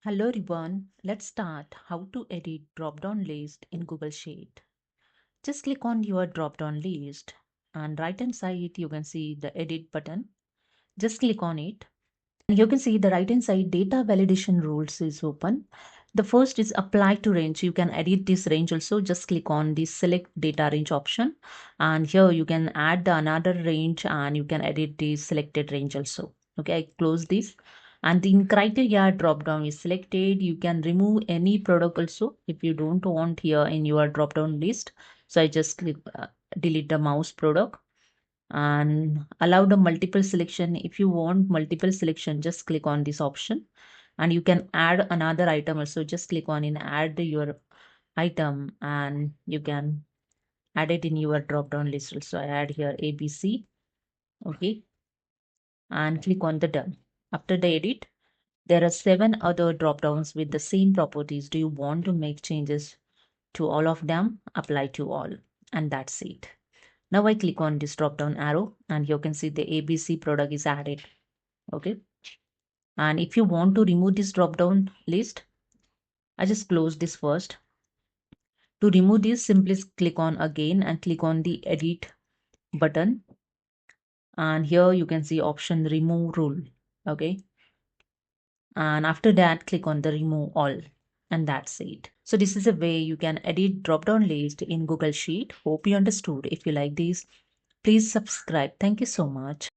Hello everyone, let's start how to edit drop-down list in Google Sheet. Just click on your drop-down list and right hand side you can see the edit button. Just click on it and you can see the right hand side data validation rules is open. The first is apply to range. You can edit this range also. Just click on the select data range option and here you can add another range and you can edit the selected range also. Okay, I close this and the criteria drop down is selected. You can remove any product also if you don't want here in your drop down list. So I just click delete the mouse product and allow the multiple selection. If you want multiple selection, just click on this option and you can add another item also. Just click on in add your item and you can add it in your drop down list also. I add here ABC. Okay, and click on the done. After the edit, there are 7 other drop downs with the same properties. Do you want to make changes to all of them? Apply to all, and that's it. Now I click on this drop down arrow and you can see the ABC product is added. Okay, and if you want to remove this drop down list, I just close this first. To remove this, simply click on again and click on the edit button and here you can see option remove rule. Okay, and after that click on the remove all, and that's it. So this is a way you can edit drop down list in Google Sheet. Hope you understood. If you like this, please subscribe. Thank you so much.